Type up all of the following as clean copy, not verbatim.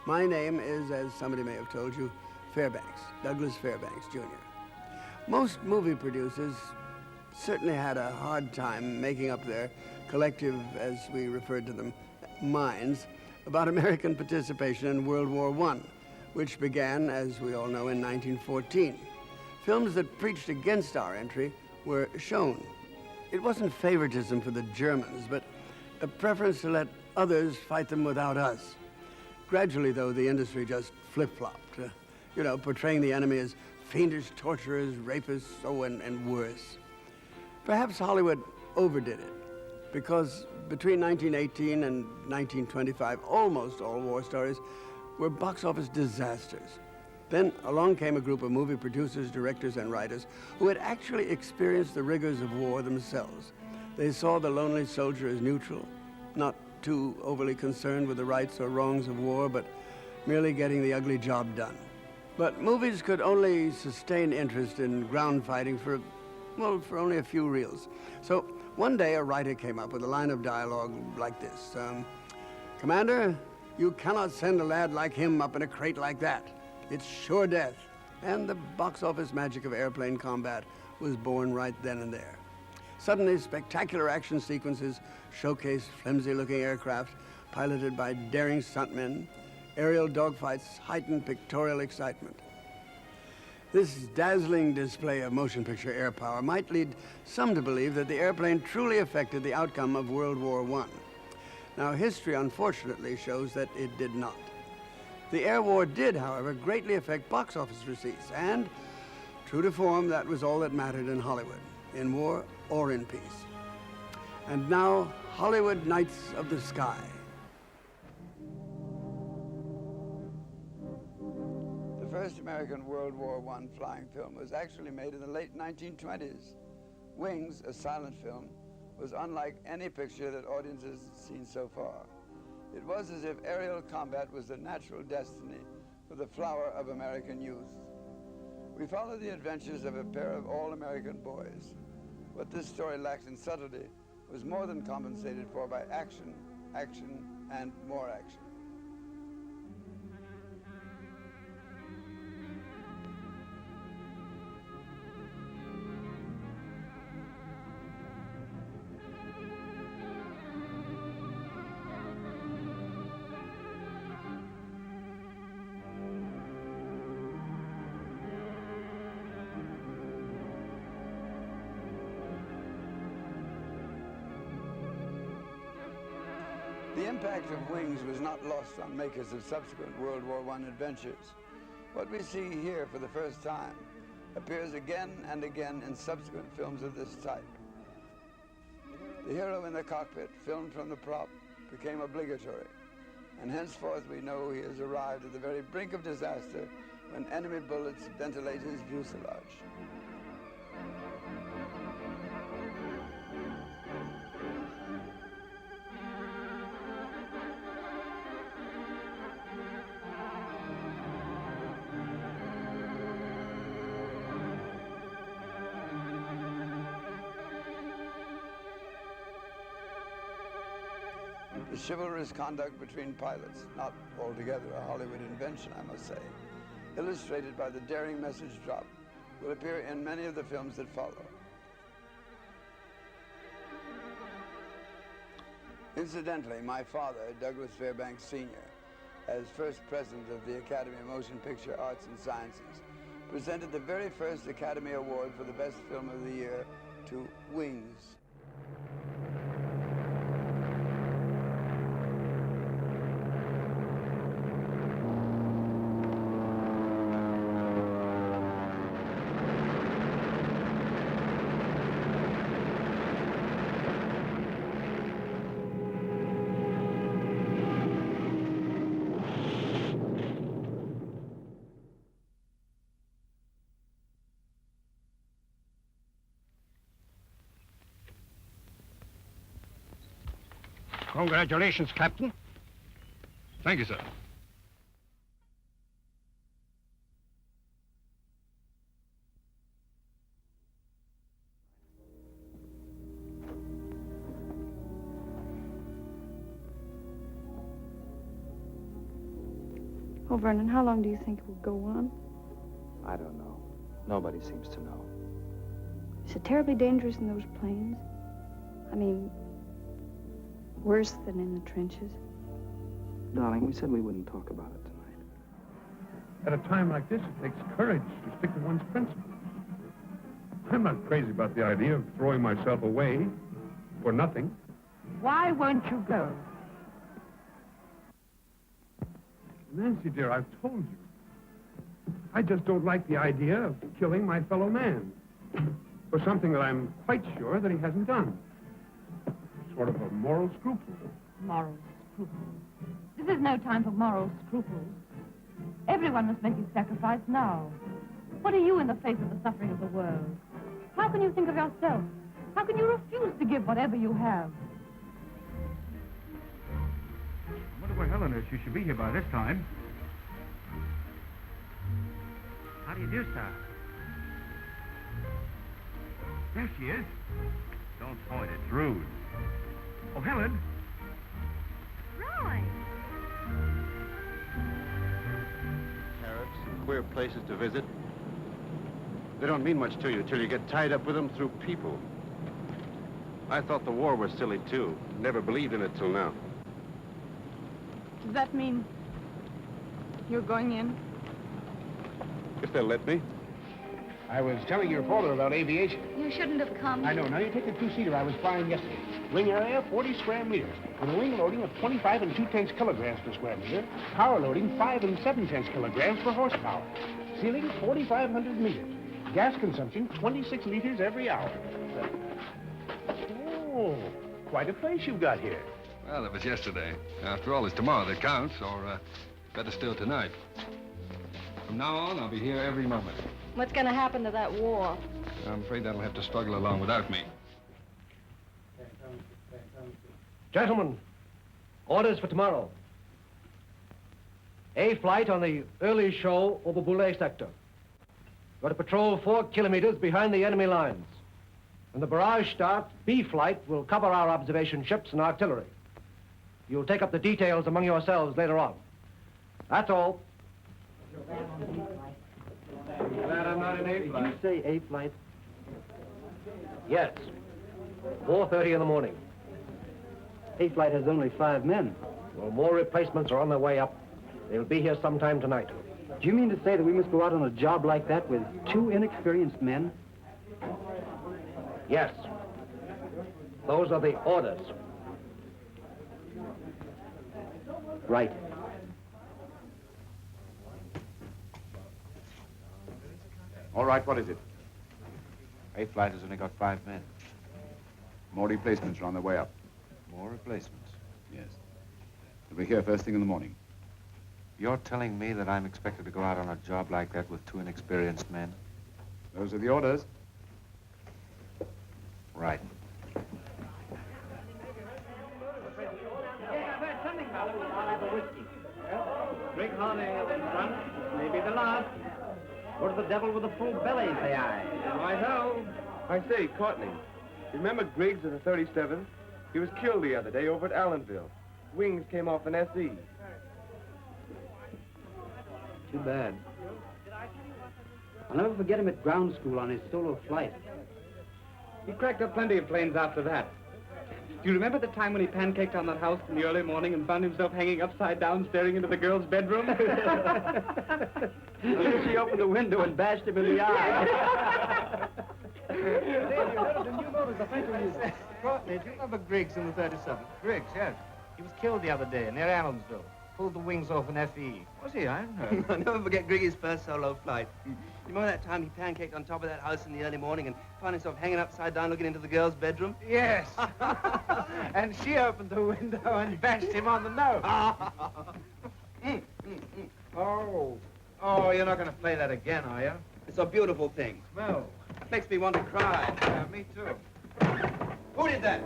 My name is, as somebody may have told you, Fairbanks, Douglas Fairbanks, Jr. Most movie producers certainly had a hard time making up their collective, as we referred to them, minds about American participation in World War I, which began, as we all know, in 1914. Films that preached against our entry were shown. It wasn't favoritism for the Germans, but a preference to let others fight them without us. Gradually, though, the industry just flip-flopped, portraying the enemy as fiendish torturers, rapists, and worse. Perhaps Hollywood overdid it, because between 1918 and 1925, almost all war stories were box office disasters. Then along came a group of movie producers, directors, and writers who had actually experienced the rigors of war themselves. They saw the lonely soldier as neutral, not too overly concerned with the rights or wrongs of war, but merely getting the ugly job done. But movies could only sustain interest in ground fighting for only a few reels. So one day a writer came up with a line of dialogue like this. Commander, you cannot send a lad like him up in a crate like that. It's sure death. And the box office magic of airplane combat was born right then and there. Suddenly, spectacular action sequences showcased flimsy-looking aircraft piloted by daring stuntmen. Aerial dogfights heightened pictorial excitement. This dazzling display of motion picture air power might lead some to believe that the airplane truly affected the outcome of World War I. Now, history unfortunately shows that it did not. The air war did, however, greatly affect box office receipts, and true to form, that was all that mattered in Hollywood, in war or in peace. And now, Hollywood Knights of the Sky. The first American World War I flying film was actually made in the late 1920s. Wings, a silent film, was unlike any picture that audiences had seen so far. It was as if aerial combat was the natural destiny for the flower of American youth. We follow the adventures of a pair of all-American boys. What this story lacked in subtlety was more than compensated for by action, action, and more action. The impact of Wings was not lost on makers of subsequent World War I adventures. What we see here for the first time appears again and again in subsequent films of this type. The hero in the cockpit, filmed from the prop, became obligatory, and henceforth we know he has arrived at the very brink of disaster when enemy bullets ventilate his fuselage. The chivalrous conduct between pilots, not altogether a Hollywood invention, I must say, illustrated by the daring message drop, will appear in many of the films that follow. Incidentally, my father, Douglas Fairbanks Sr., as first president of the Academy of Motion Picture Arts and Sciences, presented the very first Academy Award for the Best Film of the Year to Wings. Congratulations, Captain. Thank you, sir. Oh, Vernon, how long do you think it will go on? I don't know. Nobody seems to know. Is it terribly dangerous in those planes? I mean, worse than in the trenches? Darling, we said we wouldn't talk about it tonight. At a time like this, it takes courage to stick to one's principles. I'm not crazy about the idea of throwing myself away for nothing. Why won't you go? Nancy, dear, I've told you. I just don't like the idea of killing my fellow man for something that I'm quite sure that he hasn't done. Sort of a moral scruple. Moral scruples. This is no time for moral scruples. Everyone must make his sacrifice now. What are you in the face of the suffering of the world? How can you think of yourself? How can you refuse to give whatever you have? I wonder where Helen is. She should be here by this time. How do you do, sir? There she is. Don't point, it's rude. Oh, Helen. Roy! Tariffs and queer places to visit. They don't mean much to you till you get tied up with them through people. I thought the war was silly, too. Never believed in it till now. Does that mean you're going in? If they'll let me. I was telling your reporter about aviation. You shouldn't have come. I know. Now you take the two-seater I was flying yesterday. Wing area, 40 square meters. With a wing loading of 25 and 2/10 kilograms per square meter. Power loading, 5 and 7/10 kilograms per horsepower. Ceiling, 4,500 meters. Gas consumption, 26 liters every hour. Oh, quite a place you've got here. Well, it was yesterday. After all, it's tomorrow that counts, or better still tonight. From now on, I'll be here every moment. What's going to happen to that war? I'm afraid that'll have to struggle along without me. Gentlemen, orders for tomorrow. A flight on the early show over Boulay sector. Got to patrol 4 kilometers behind the enemy lines. When the barrage starts, B flight will cover our observation ships and artillery. You'll take up the details among yourselves later on. That's all. Glad I'm not in A flight. Did you say A flight? Yes. 4:30 in the morning. A flight has only 5 men. Well, more replacements are on their way up. They'll be here sometime tonight. Do you mean to say that we must go out on a job like that with 2 inexperienced men? Yes. Those are the orders. Right. All right, what is it? A flight has only got 5 men. More replacements are on their way up. More replacements? Yes. They'll be here first thing in the morning. You're telling me that I'm expected to go out on a job like that with 2 inexperienced men? Those are the orders. Right. Drink honey in front. Maybe the last. Go to the devil with a full belly, say I. Right-o. I say, Courtney, you remember Griggs of the 37th? He was killed the other day over at Allenville. Wings came off an SE. Too bad. I'll never forget him at ground school on his solo flight. He cracked up plenty of planes after that. Do you remember the time when he pancaked on that house in the early morning and found himself hanging upside down staring into the girl's bedroom? She opened the window and bashed him in the eye. Courtney, do you remember Griggs in the 37th? Griggs, yes. He was killed the other day near Allensville. Pulled the wings off an FE. Was he? I hadn't heard. I'll never forget Griggy's first solo flight. You remember that time he pancaked on top of that house in the early morning and found himself hanging upside down looking into the girl's bedroom? Yes. And she opened the window and bashed him on the nose. Oh, you're not going to play that again, are you? It's a beautiful thing. No. It makes me want to cry. Yeah, me too. Who did that?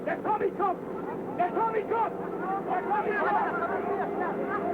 Let Tommy come! Let Tommy come! Let Tommy come!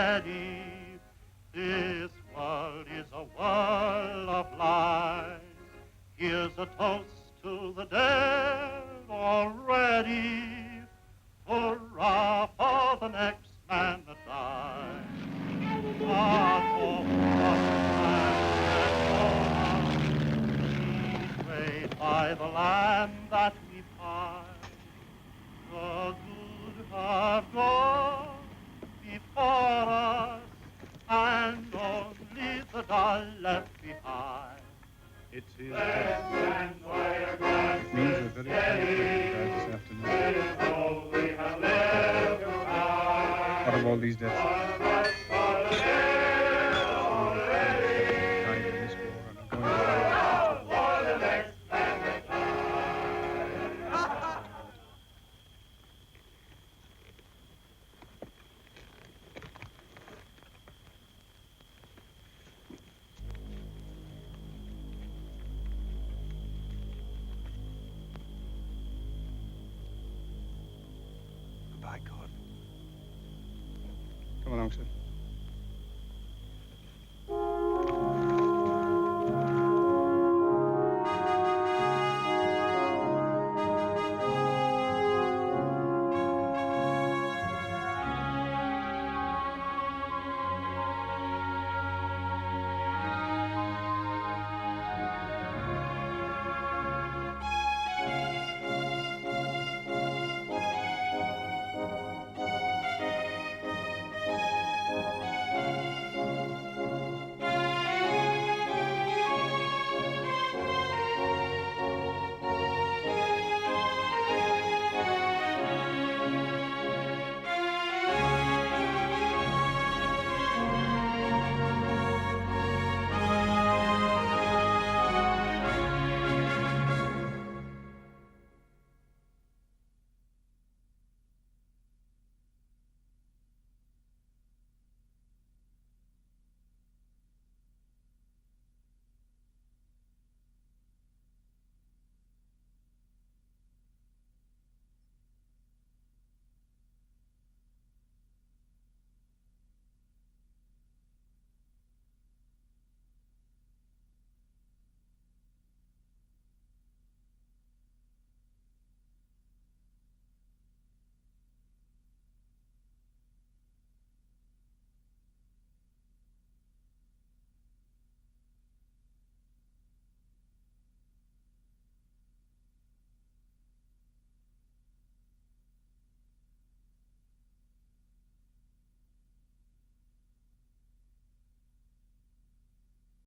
steady. This world is a whirl of lies. Here's a toast to the dead already. Hurrah for the next man that dies. Ah, oh, betrayed by the land that we find. The good have gone before us, and only the dull left behind. It is death. It means a very bad this afternoon. What of all these deaths? Died in this war and are going to die in future Goodbye, Gordon. Come along, sir.